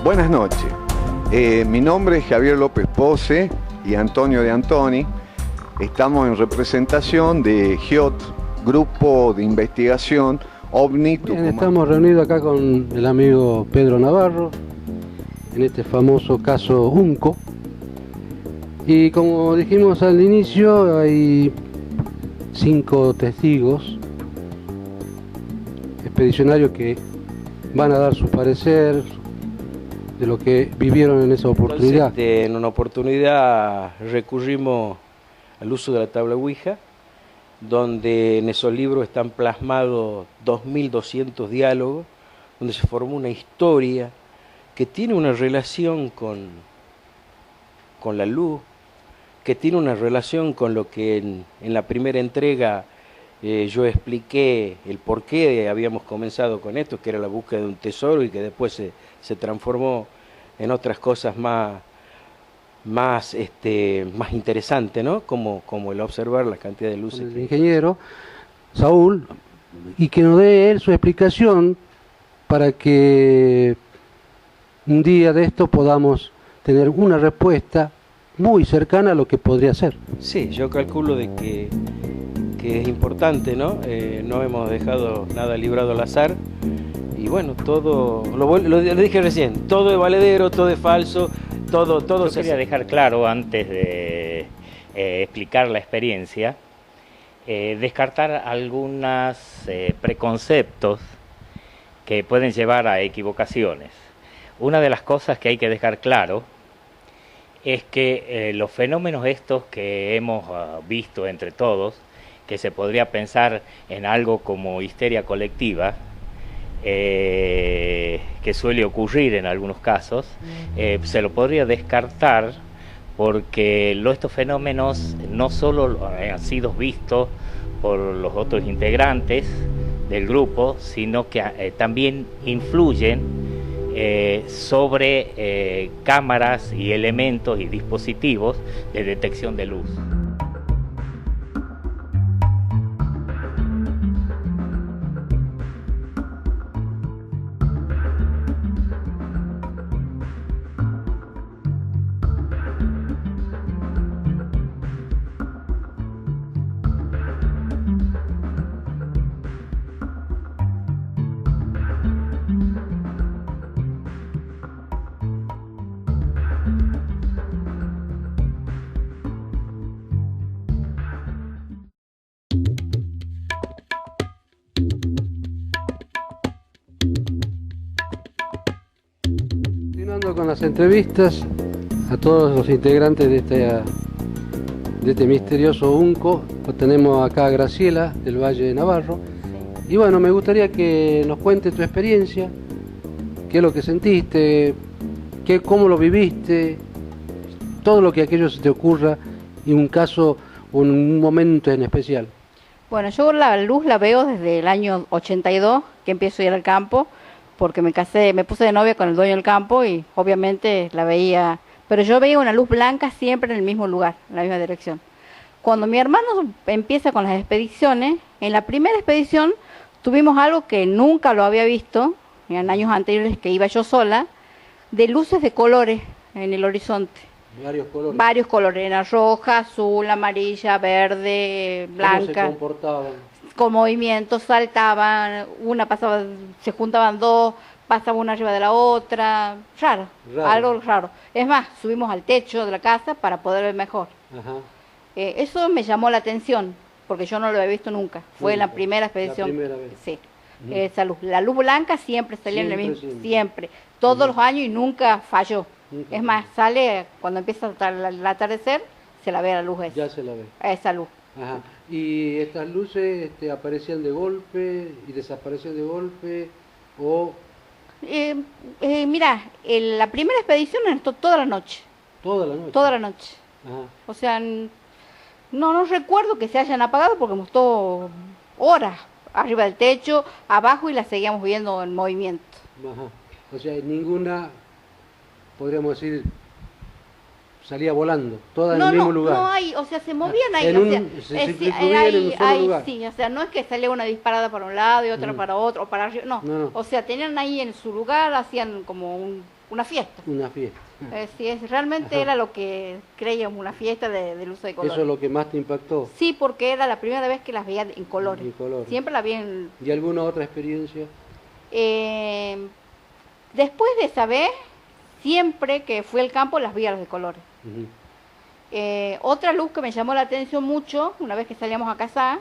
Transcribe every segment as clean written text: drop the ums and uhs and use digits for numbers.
Buenas noches. Mi nombre es Javier López Pose y Antonio de Antoni. Estamos en representación de GIOT, Grupo de Investigación OVNI Tucumán. Estamos reunidos acá con el amigo Pedro Navarro en este famoso caso UNCO. Y como dijimos al inicio, hay 5 testigos expedicionarios que van a dar su parecer de lo que vivieron en esa oportunidad. Entonces, en una oportunidad recurrimos al uso de la tabla Ouija, donde en esos libros están plasmados 2200 diálogos, donde se formó una historia que tiene una relación con la luz, que tiene una relación con lo que en la primera entrega yo expliqué el por qué habíamos comenzado con esto, que era la búsqueda de un tesoro y que después se transformó en otras cosas más interesantes, ¿no? Como el observar la cantidad de luces. El ingeniero Saúl, y que nos dé él su explicación para que un día de esto podamos tener una respuesta muy cercana a lo que podría ser. Sí, yo calculo de que es importante, ¿no? No hemos dejado nada librado al azar. Y bueno, todo, lo dije recién, todo es valedero, todo es falso, todo Yo se quería hace. dejar claro, antes de explicar la experiencia, descartar algunos preconceptos que pueden llevar a equivocaciones. Una de las cosas que hay que dejar claro es que los fenómenos estos que hemos visto entre todos, que se podría pensar en algo como histeria colectiva, que suele ocurrir en algunos casos, se lo podría descartar porque estos fenómenos no solo han sido vistos por los otros integrantes del grupo, sino que también influyen sobre cámaras y elementos y dispositivos de detección de luz. Continuando con las entrevistas a todos los integrantes de este misterioso UNCO, tenemos acá a Graciela del Valle de Navarro. Y bueno, me gustaría que nos cuentes tu experiencia, qué es lo que sentiste, cómo lo viviste, todo lo que aquello se te ocurra y un caso, un momento en especial. Bueno, yo la luz la veo desde el año 82, que empiezo a ir al campo, porque me casé, me puse de novia con el dueño del campo y obviamente la veía, pero yo veía una luz blanca siempre en el mismo lugar, en la misma dirección. Cuando mi hermano empieza con las expediciones, en la primera expedición tuvimos algo que nunca lo había visto, en años anteriores que iba yo sola, de luces de colores en el horizonte. Varios colores. Varios colores, era roja, azul, amarilla, verde, blanca. ¿Cómo se comportaban? Con movimientos, saltaban, una pasaba, se juntaban dos, pasaba una arriba de la otra, raro, algo raro. Es más, subimos al techo de la casa para poder ver mejor. Ajá. Eso me llamó la atención, porque yo no lo había visto nunca. Fue en la primera expedición. La primera vez. Sí. Esa luz. La luz blanca siempre salía en el mismo, siempre. todos los años y nunca falló. Es más, sale cuando empieza el atardecer, se la ve la luz esa. Ya se la ve. Esa luz. Ajá. ¿Y estas luces aparecían de golpe y desaparecían de golpe? O Mira, la primera expedición estuvo toda la noche. toda la noche. Toda la noche. Ajá. O sea, no recuerdo que se hayan apagado porque hemos estado horas arriba del techo, abajo, y la seguíamos viendo en movimiento. Ajá. O sea, ninguna, podríamos decir, salía volando, todas en el mismo lugar. No hay, o sea, se movían ahí, se distribuían en un solo lugar. Sí, o sea, no es que salía una disparada para un lado y otra para otro, o para arriba, no. No. O sea, tenían ahí en su lugar, hacían como una fiesta. Una fiesta. Realmente era lo que creíamos, una fiesta del uso de colores. ¿Eso es lo que más te impactó? Sí, porque era la primera vez que las veía en colores. En colores. Siempre las vi en... ¿Y alguna otra experiencia? Después de esa vez, siempre que fui al campo las vi a las de colores. Ujú. Otra luz que me llamó la atención mucho, una vez que salíamos a cazar,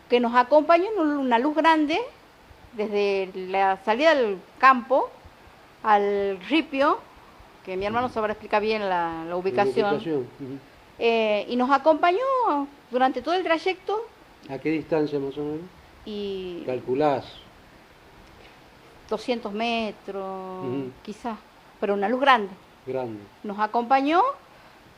que nos acompañó una luz grande desde la salida del campo al ripio, que mi hermano sabrá explicar bien la ubicación, Ujú. y nos acompañó durante todo el trayecto. ¿A qué distancia más o menos? Y ¿Calculás? 200 metros, Ujú. quizás, pero una luz grande. Grande. Nos acompañó,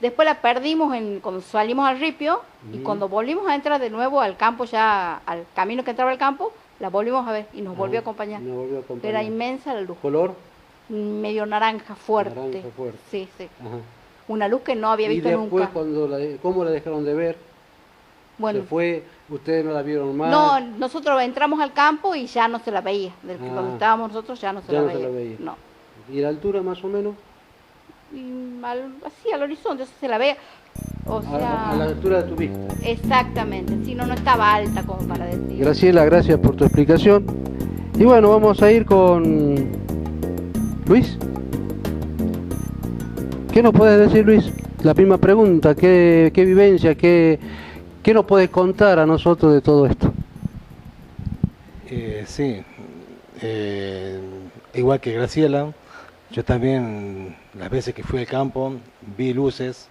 después la perdimos cuando salimos al ripio, y Ujú. cuando volvimos a entrar de nuevo al campo, ya al camino que entraba al campo, la volvimos a ver y nos volvió a acompañar. Nos volvió a acompañar. Era inmensa la luz, ¿Color? medio naranja fuerte. Naranja fuerte. Sí, sí. Ajá. Una luz que no había Y visto después, nunca. ¿cómo la dejaron de ver? Bueno, ¿Se fue? ¿Ustedes no la vieron más? no, nosotros entramos al campo y ya no se la veía. Ah. Donde estábamos nosotros ya no se Ya la no se veía. la veía. No. ¿Y la altura más o menos? Y así al horizonte, eso se la veía. O sea, A la altura de tu vista. exactamente, si no, no estaba alta como para decir. Graciela, gracias por tu explicación. Y bueno, vamos a ir con Luis. ¿Qué nos puedes decir, Luis? La misma pregunta, ¿qué vivencia, qué nos puedes contar a nosotros de todo esto? Sí, igual que Graciela, yo también las veces que fui al campo vi luces.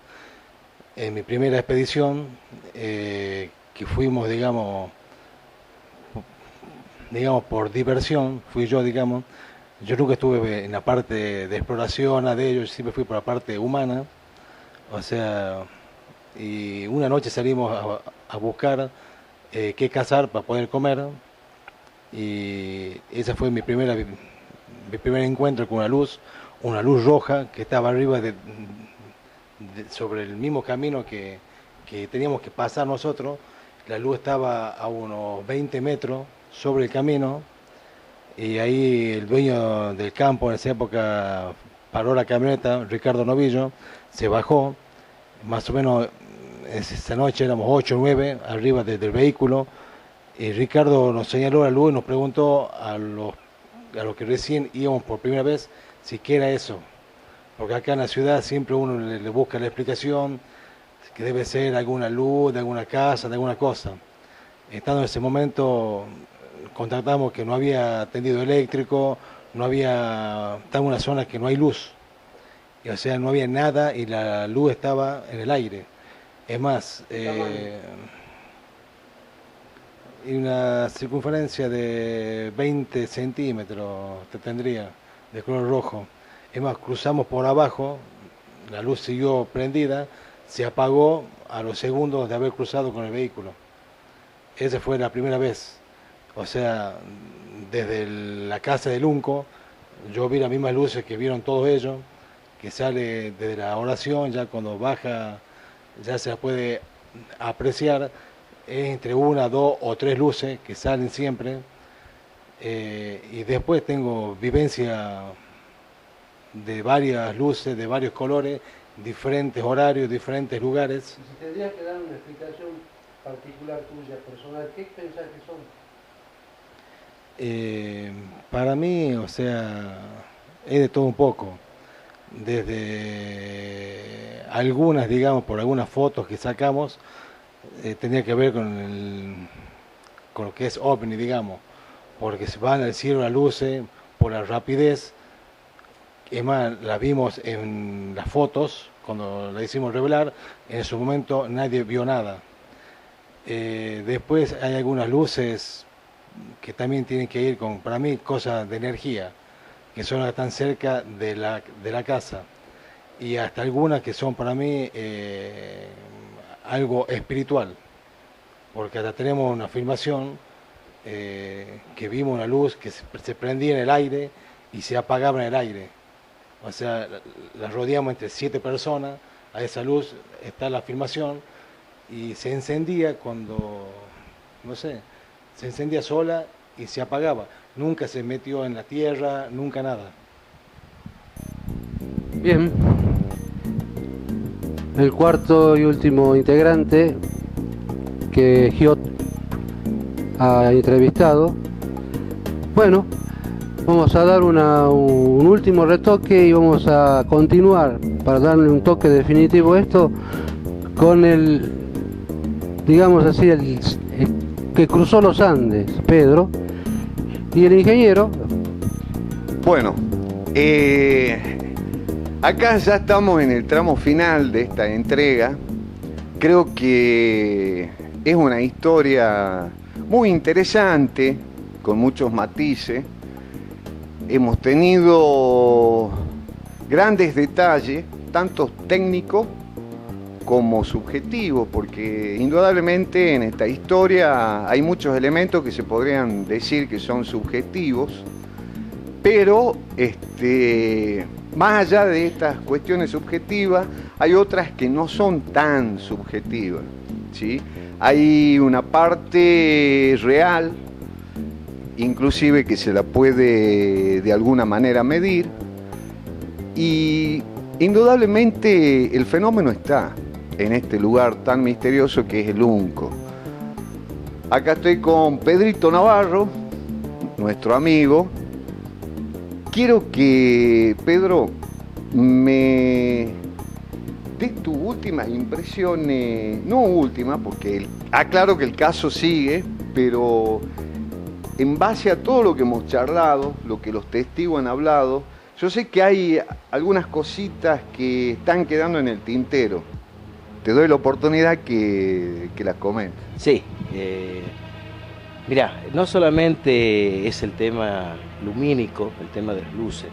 En mi primera expedición, que fuimos, digamos, por diversión, fui yo, digamos. Yo nunca estuve en la parte de exploración de ellos, siempre fui por la parte humana. O sea, y una noche salimos a buscar qué cazar para poder comer. Y ese fue mi primer encuentro con una luz roja que estaba arriba sobre el mismo camino que teníamos que pasar nosotros. La luz estaba a unos 20 metros sobre el camino, y ahí el dueño del campo en esa época paró la camioneta, Ricardo Novillo, se bajó, más o menos esa noche éramos 8 o 9 arriba del vehículo, y Ricardo nos señaló la luz y nos preguntó a los que recién íbamos por primera vez si qué era eso. Porque acá en la ciudad siempre uno le busca la explicación, que debe ser alguna luz, de alguna casa, de alguna cosa. Estando en ese momento, contactamos que no había tendido eléctrico, estaba en una zona que no hay luz. Y, o sea, no había nada y la luz estaba en el aire. Es más, y una circunferencia de 20 centímetros te tendría, de color rojo. Es más, cruzamos por abajo, la luz siguió prendida, se apagó a los segundos de haber cruzado con el vehículo. Esa fue la primera vez. O sea, desde la casa del Unco, yo vi las mismas luces que vieron todos ellos, que sale desde la oración, ya cuando baja, ya se la puede apreciar, es entre 1, 2 o 3 luces que salen siempre. Y después tengo vivencia de varias luces, de varios colores, diferentes horarios, diferentes lugares. Si tendrías que dar una explicación particular tuya, personal, ¿qué pensás que son? Para mí, o sea, es de todo un poco. Desde algunas, digamos, por algunas fotos que sacamos, tenía que ver con lo que es ovni, digamos, porque se van al cielo las luces por la rapidez. Es más, la vimos en las fotos, cuando la hicimos revelar, en ese momento nadie vio nada. Después hay algunas luces que también tienen que ir con, para mí, cosas de energía, que son las que están cerca de la casa, y hasta algunas que son para mí algo espiritual, porque hasta tenemos una filmación que vimos una luz que se prendía en el aire y se apagaba en el aire. O sea, la rodeamos entre 7 personas, a esa luz está la filmación, y se encendía cuando, no sé, se encendía sola y se apagaba. Nunca se metió en la tierra, nunca nada. Bien. El cuarto y último integrante que Giot ha entrevistado. Bueno, vamos a dar un último retoque y vamos a continuar para darle un toque definitivo a esto con el, digamos así, el que cruzó los Andes, Pedro, y el ingeniero. Bueno, acá ya estamos en el tramo final de esta entrega. Creo que es una historia muy interesante, con muchos matices. Hemos tenido grandes detalles, tanto técnicos como subjetivos, porque indudablemente en esta historia hay muchos elementos que se podrían decir que son subjetivos, pero más allá de estas cuestiones subjetivas, hay otras que no son tan subjetivas, ¿sí? Hay una parte real, inclusive que se la puede de alguna manera medir, y indudablemente el fenómeno está en este lugar tan misterioso que es el Unco. Acá estoy con Pedrito Navarro, nuestro amigo. Quiero que, Pedro, me des tus últimas impresiones, no últimas, porque aclaro que el caso sigue, pero en base a todo lo que hemos charlado, lo que los testigos han hablado, yo sé que hay algunas cositas que están quedando en el tintero. Te doy la oportunidad que las comentes. Sí, mirá, no solamente es el tema lumínico, el tema de las luces,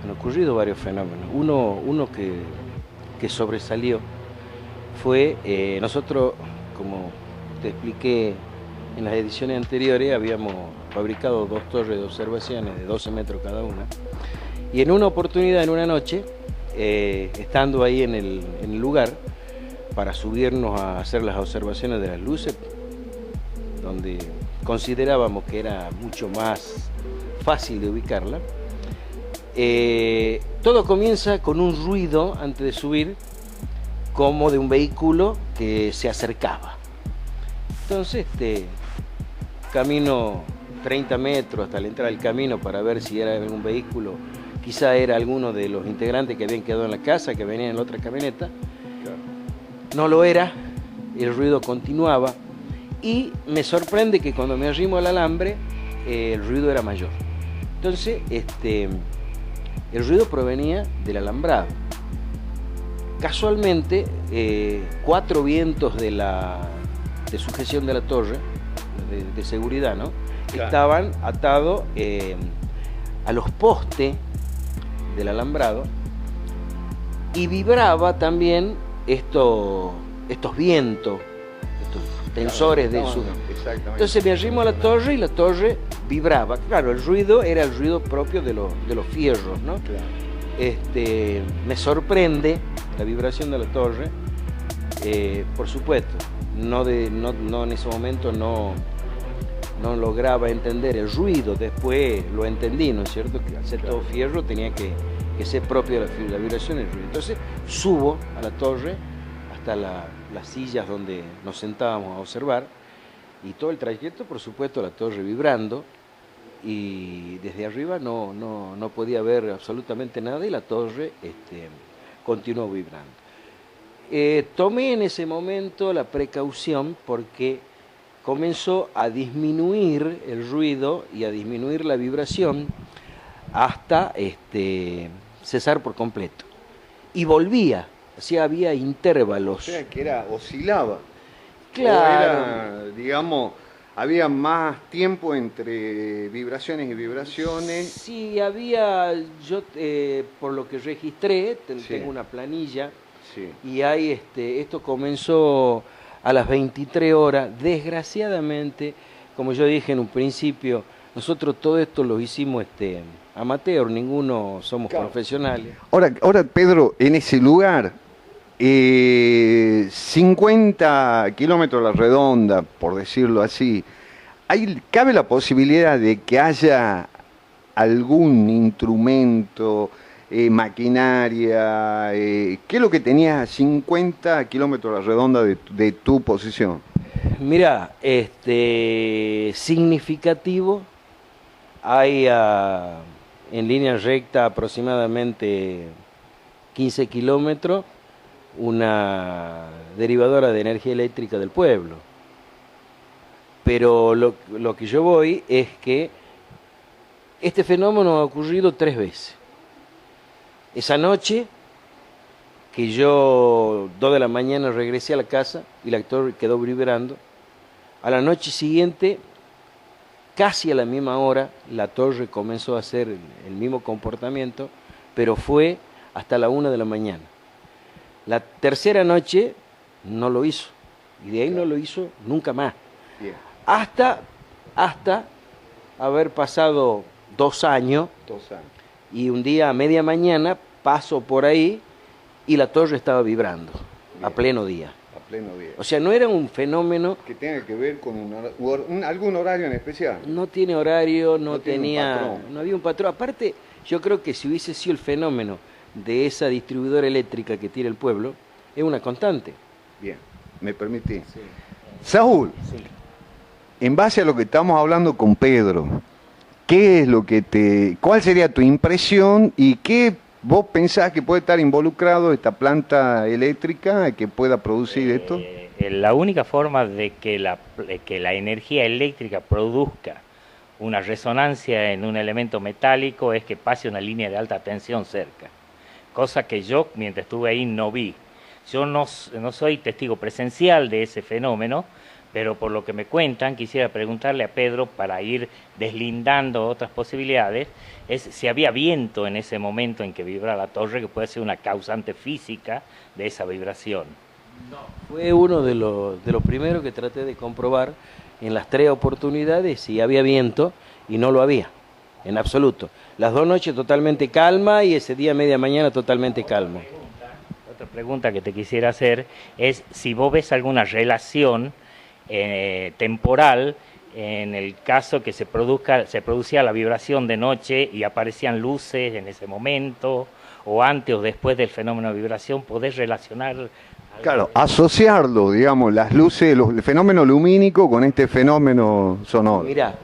han ocurrido varios fenómenos. Uno que sobresalió fue, nosotros, como te expliqué en las ediciones anteriores, habíamos fabricado 2 torres de observaciones de 12 metros cada una, y en una oportunidad, en una noche, estando ahí en el lugar, para subirnos a hacer las observaciones de las luces, donde considerábamos que era mucho más fácil de ubicarla, todo comienza con un ruido antes de subir, como de un vehículo que se acercaba. Entonces, camino 30 metros hasta la entrada del camino para ver si era un vehículo, quizá era alguno de los integrantes que habían quedado en la casa, que venían en la otra camioneta. No lo era, el ruido continuaba, y me sorprende que cuando me arrimo al alambre, el ruido era mayor. Entonces, el ruido provenía del alambrado. Casualmente, 4 vientos de sujeción de la torre, de seguridad, ¿no? Claro. Estaban atados a los postes del alambrado, y vibraba también estos vientos, estos tensores, claro, de su... Entonces me arrimo a la torre y la torre vibraba. Claro, el ruido era el ruido propio de los fierros, ¿no? Claro. Me sorprende la vibración de la torre, por supuesto, no en ese momento no lograba entender el ruido, después lo entendí, ¿no es cierto? Que al ser todo fierro tenía que ser propio de la vibración y el ruido. Entonces subo a la torre hasta las sillas donde nos sentábamos a observar, y todo el trayecto, por supuesto, la torre vibrando, y desde arriba no podía ver absolutamente nada, y la torre continuó vibrando. Tomé en ese momento la precaución, porque comenzó a disminuir el ruido y a disminuir la vibración hasta cesar por completo. Y volvía, o sea, había intervalos. O sea, que oscilaba. Claro. Digamos, había más tiempo entre vibraciones y vibraciones. Sí, había, yo por lo que registré, tengo una planilla, sí. Y hay, esto comenzó a las 23 horas, desgraciadamente, como yo dije en un principio, nosotros todo esto lo hicimos amateur, ninguno somos profesionales. Ahora, Pedro, en ese lugar, 50 kilómetros a la redonda, por decirlo así, ¿cabe la posibilidad de que haya algún instrumento, maquinaria? ¿Qué es lo que tenías a 50 kilómetros a la redonda de tu posición? Mira, significativo, hay en línea recta aproximadamente 15 kilómetros una derivadora de energía eléctrica del pueblo. Pero lo que yo voy es que este fenómeno ha ocurrido 3 veces. Esa noche que yo 2 de la mañana regresé a la casa y la torre quedó vibrando, a la noche siguiente, casi a la misma hora, la torre comenzó a hacer el mismo comportamiento, pero fue hasta la 1 de la mañana. La tercera noche no lo hizo, y de ahí no lo hizo nunca más. Bien. Hasta haber pasado 2 años, 2 años. y un día a media mañana paso por ahí y la torre estaba vibrando, Bien. a pleno día. A pleno día. O sea, no era un fenómeno, Que tenga que ver con algún horario en especial. no tiene horario, No tiene un tenía, patrón. no había un patrón. Aparte, yo creo que si hubiese sido el fenómeno de esa distribuidora eléctrica que tiene el pueblo, es una constante. Bien, me permití. Saúl, en base a lo que estamos hablando con Pedro, ¿qué es lo que cuál sería tu impresión y qué vos pensás que puede estar involucrado esta planta eléctrica que pueda producir esto? La única forma de que la energía eléctrica produzca una resonancia en un elemento metálico es que pase una línea de alta tensión cerca, cosa que yo, mientras estuve ahí, no vi. Yo no soy testigo presencial de ese fenómeno, pero por lo que me cuentan, quisiera preguntarle a Pedro, para ir deslindando otras posibilidades, es si había viento en ese momento en que vibra la torre, que puede ser una causante física de esa vibración. Fue uno de los primeros que traté de comprobar en las 3 oportunidades si había viento, y no lo había, en absoluto. Las 2 noches totalmente calma y ese día media mañana totalmente calmo. Otra pregunta que te quisiera hacer es si vos ves alguna relación temporal en el caso que se producía la vibración de noche y aparecían luces en ese momento, o antes o después del fenómeno de vibración. ¿Podés relacionar? Claro, asociarlo, digamos, las luces, el fenómeno lumínico con este fenómeno sonoro. Mirá,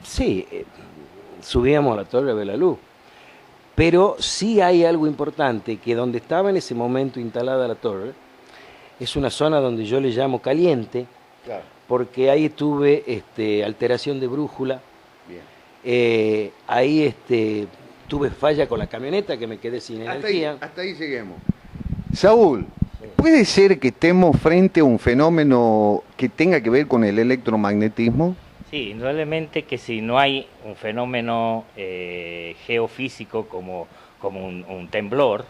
sí, subíamos a la torre a ver la luz, pero sí hay algo importante, que donde estaba en ese momento instalada la torre, es una zona donde yo le llamo caliente, Claro. porque ahí tuve alteración de brújula. Bien. Ahí tuve falla con la camioneta, que me quedé sin energía. Hasta ahí lleguemos. Saúl, ¿puede ser que estemos frente a un fenómeno que tenga que ver con el electromagnetismo? Sí, indudablemente que si no hay un fenómeno geofísico como un temblor,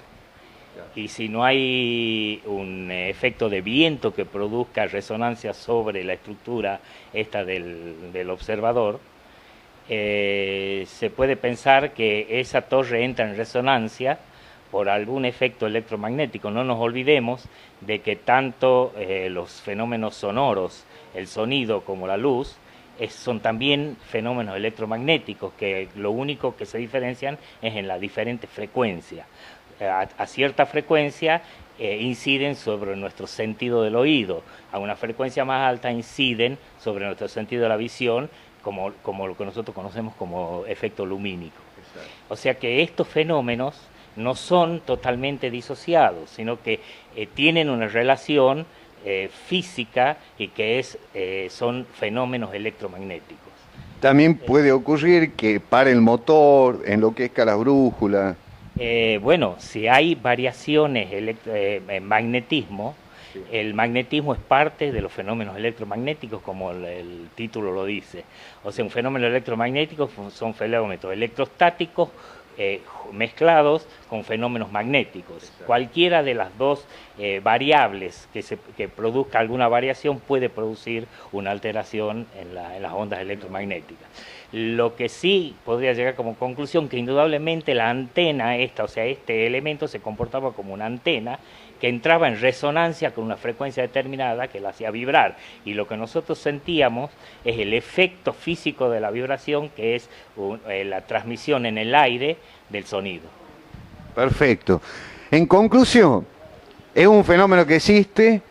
y si no hay un efecto de viento que produzca resonancia sobre la estructura esta del observador, se puede pensar que esa torre entra en resonancia por algún efecto electromagnético. No nos olvidemos de que tanto los fenómenos sonoros, el sonido como la luz, son también fenómenos electromagnéticos, que lo único que se diferencian es en la diferente frecuencia. A cierta frecuencia inciden sobre nuestro sentido del oído, a una frecuencia más alta inciden sobre nuestro sentido de la visión, como lo que nosotros conocemos como efecto lumínico. Exacto. O sea que estos fenómenos no son totalmente disociados, sino que tienen una relación física, y que son fenómenos electromagnéticos. También puede ocurrir que pare el motor, enloquezca la brújula. Bueno, si hay variaciones en magnetismo, sí. El magnetismo es parte de los fenómenos electromagnéticos, como el título lo dice. O sea, un fenómeno electromagnético son fenómenos electrostáticos mezclados con fenómenos magnéticos. Exacto. Cualquiera de las dos variables que produzca alguna variación puede producir una alteración en las ondas electromagnéticas. Lo que sí podría llegar como conclusión que indudablemente la antena esta, o sea, este elemento se comportaba como una antena que entraba en resonancia con una frecuencia determinada que la hacía vibrar. Y lo que nosotros sentíamos es el efecto físico de la vibración, que es la transmisión en el aire del sonido. Perfecto. En conclusión, es un fenómeno que existe,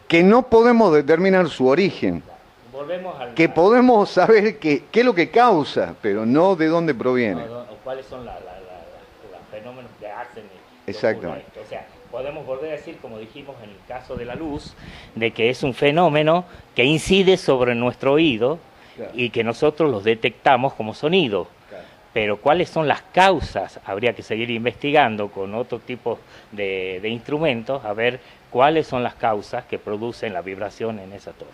que no podemos determinar su origen. Volvemos al... Que podemos saber qué es lo que causa, pero no de dónde proviene. No, cuáles son los fenómenos que hacen. Exactamente. Esto. O sea, podemos volver a decir, como dijimos en el caso de la luz, de que es un fenómeno que incide sobre nuestro oído, claro, y que nosotros los detectamos como sonido. Claro. Pero cuáles son las causas, habría que seguir investigando con otro tipo de instrumentos, a ver cuáles son las causas que producen la vibración en esa torre.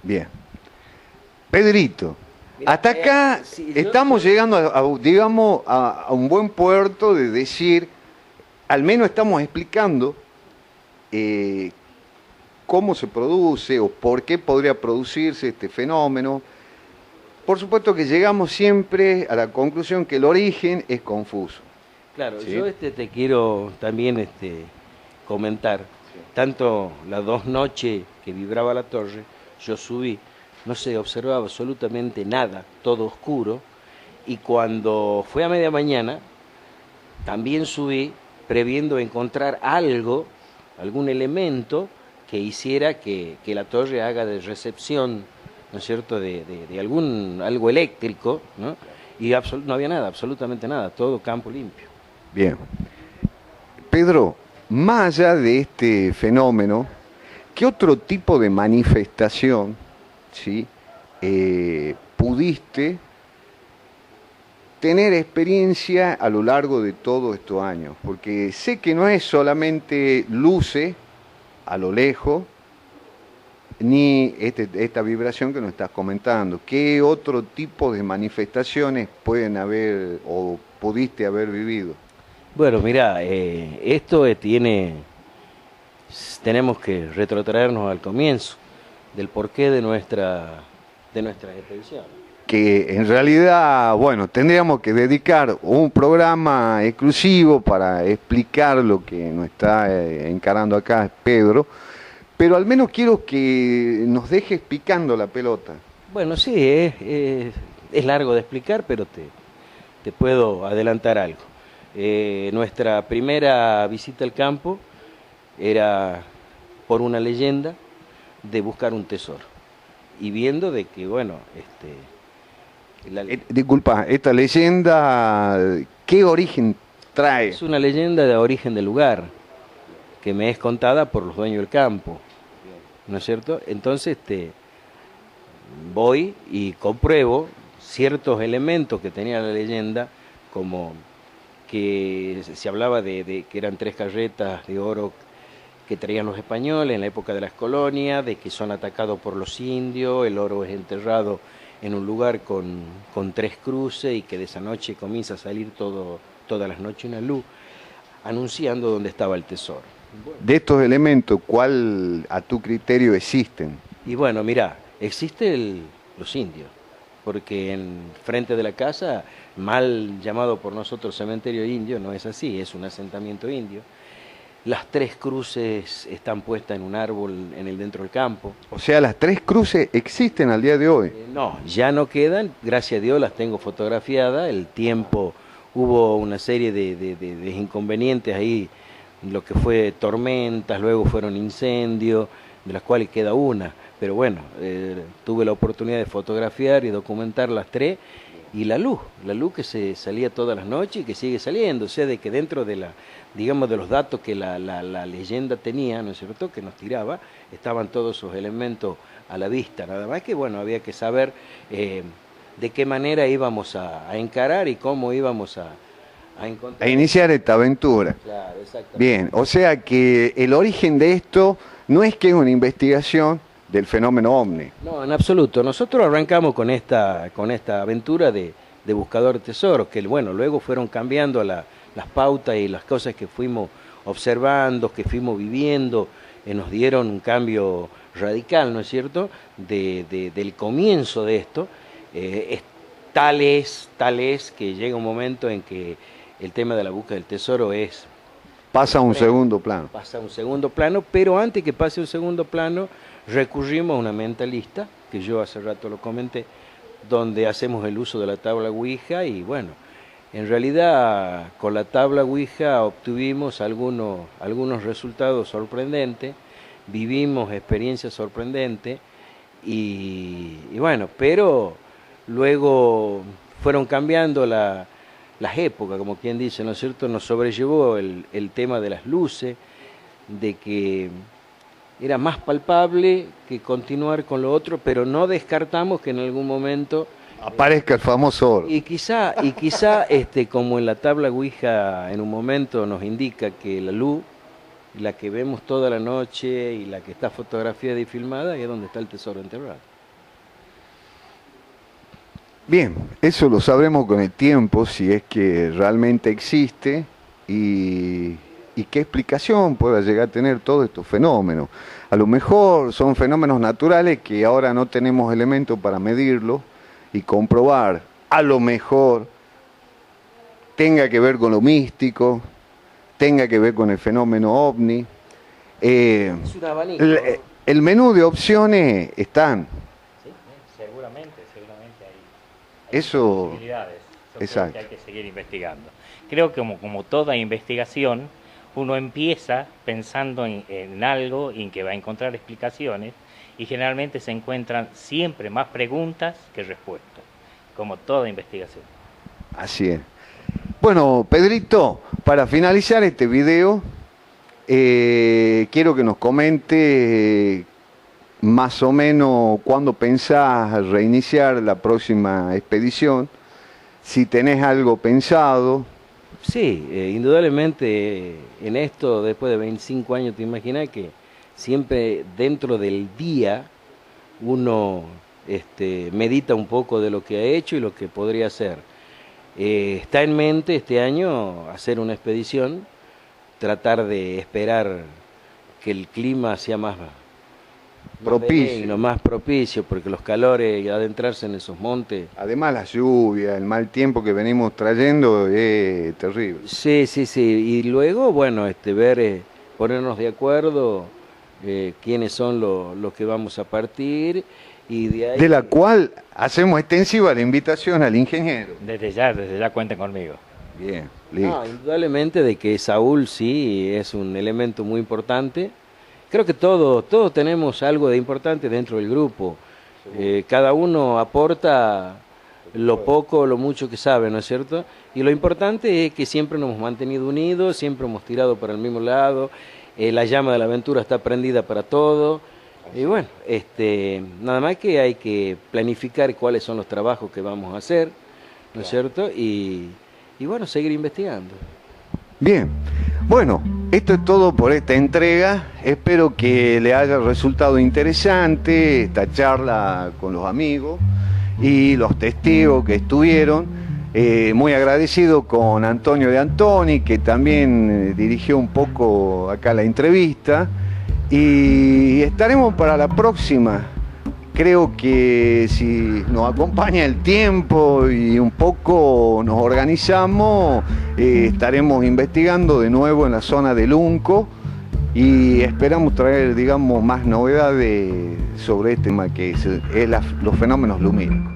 Bien. Pedrito, mira, hasta acá estamos llegando digamos, a un buen puerto de decir, al menos estamos explicando cómo se produce o por qué podría producirse este fenómeno. Por supuesto que llegamos siempre a la conclusión que el origen es confuso. Claro, ¿sí? Yo te quiero también comentar, tanto las 2 noches que vibraba la torre, yo subí, no se observaba absolutamente nada, todo oscuro, y cuando fue a media mañana, también subí previendo encontrar algún elemento que hiciera que la torre haga de recepción, ¿no es cierto?, de algo eléctrico, ¿no? Y no había nada, absolutamente nada, todo campo limpio. Bien. Pedro, más allá de este fenómeno, ¿qué otro tipo de manifestación, ¿sí?, pudiste tener experiencia a lo largo de todos estos años? Porque sé que no es solamente luces a lo lejos, ni esta vibración que nos estás comentando. ¿Qué otro tipo de manifestaciones pueden haber o pudiste haber vivido? Bueno, mira, esto tenemos que retrotraernos al comienzo del porqué de nuestra expedición. Que en realidad, bueno, tendríamos que dedicar un programa exclusivo para explicar lo que nos está encarando acá Pedro, pero al menos quiero que nos dejes picando la pelota. Bueno, sí, es largo de explicar, pero te puedo adelantar algo. Nuestra primera visita al campo era por una leyenda de buscar un tesoro. Y viendo de que, bueno, disculpa, esta leyenda, ¿qué origen trae? Es una leyenda de origen del lugar, que me es contada por los dueños del campo, ¿no es cierto? Entonces voy y compruebo ciertos elementos que tenía la leyenda, como que se hablaba de que eran 3 carretas de oro que traían los españoles en la época de las colonias, de que son atacados por los indios, el oro es enterrado en un lugar con 3 cruces y que de esa noche comienza a salir todas las noches una luz, anunciando dónde estaba el tesoro. Bueno. De estos elementos, ¿cuál a tu criterio existen? Y bueno, mira, existe los indios, porque en frente de la casa, mal llamado por nosotros cementerio indio, no es así, es un asentamiento indio. Las 3 cruces están puestas en un árbol dentro del campo. O sea, las 3 cruces existen al día de hoy. No, ya no quedan, gracias a Dios las tengo fotografiadas. El tiempo, hubo una serie de inconvenientes ahí, lo que fue tormentas, luego fueron incendios, de las cuales queda una. Pero bueno, tuve la oportunidad de fotografiar y documentar las 3. Y la luz que se salía todas las noches y que sigue saliendo, o sea, de que dentro de digamos, de los datos que la leyenda tenía, ¿no es cierto?, que nos tiraba, estaban todos esos elementos a la vista, nada más que, bueno, había que saber de qué manera íbamos a encarar y cómo íbamos a encontrar. A iniciar esta aventura. Claro, exactamente. Bien, o sea que el origen de esto no es que es una investigación del fenómeno ovni. No, en absoluto. Nosotros arrancamos con esta aventura de buscador de tesoros, que bueno, luego fueron cambiando las pautas y las cosas que fuimos observando, que fuimos viviendo, nos dieron un cambio radical, ¿no es cierto?, del comienzo de esto. tal es que llega un momento en que el tema de la búsqueda del tesoro pasa a un segundo plano. pasa a un segundo plano, pero antes que pase a un segundo plano, recurrimos a una mentalista, que yo hace rato lo comenté, donde hacemos el uso de la tabla Ouija y bueno, en realidad con la tabla Ouija obtuvimos algunos resultados sorprendentes, vivimos experiencias sorprendentes y bueno, pero luego fueron cambiando las épocas, como quien dice, ¿no es cierto? Nos sobrellevó el tema de las luces, de que era más palpable que continuar con lo otro, pero no descartamos que en algún momento aparezca el famoso oro. y quizá como en la tabla Ouija en un momento nos indica que la luz, la que vemos toda la noche y la que está fotografiada y filmada, es donde está el tesoro enterrado. Bien, eso lo sabremos con el tiempo, si es que realmente existe y qué explicación pueda llegar a tener todos estos fenómenos. A lo mejor son fenómenos naturales que ahora no tenemos elementos para medirlo y comprobar. A lo mejor tenga que ver con lo místico, tenga que ver con el fenómeno ovni. Es un abanico. El menú de opciones están. Sí, seguramente hay Eso, posibilidades. Yo exacto. creo que hay que seguir investigando. Creo que como toda investigación, uno empieza pensando en algo en que va a encontrar explicaciones y generalmente se encuentran siempre más preguntas que respuestas, como toda investigación. Así es. Bueno, Pedrito, para finalizar este video, quiero que nos comente más o menos cuándo pensás reiniciar la próxima expedición, si tenés algo pensado. Sí, indudablemente en esto, después de 25 años, te imaginas que siempre dentro del día uno medita un poco de lo que ha hecho y lo que podría hacer. Está en mente este año hacer una expedición, tratar de esperar que el clima sea más Propicio. más propicio, porque los calores y adentrarse en esos montes. Además la lluvia, el mal tiempo que venimos trayendo es terrible. Sí, y luego, bueno, ver, ponernos de acuerdo quiénes son los que vamos a partir y de ahí... De la cual hacemos extensiva la invitación al ingeniero. Desde ya cuenten conmigo. Bien, listo. No, indudablemente de que Saúl sí es un elemento muy importante. Creo que todos tenemos algo de importante dentro del grupo. Cada uno aporta lo poco o lo mucho que sabe, ¿no es cierto? Y lo importante es que siempre nos hemos mantenido unidos, siempre hemos tirado para el mismo lado, la llama de la aventura está prendida para todo. Y bueno, nada más que hay que planificar cuáles son los trabajos que vamos a hacer, ¿no es cierto? Y bueno, seguir investigando. Bien, bueno, esto es todo por esta entrega. Espero que le haya resultado interesante esta charla con los amigos y los testigos que estuvieron. Muy agradecido con Antonio de Antoni, que también dirigió un poco acá la entrevista. Y estaremos para la próxima. Creo que si nos acompaña el tiempo y un poco nos organizamos, estaremos investigando de nuevo en la zona del Unco y esperamos traer, digamos, más novedades sobre este tema que es los fenómenos lumínicos.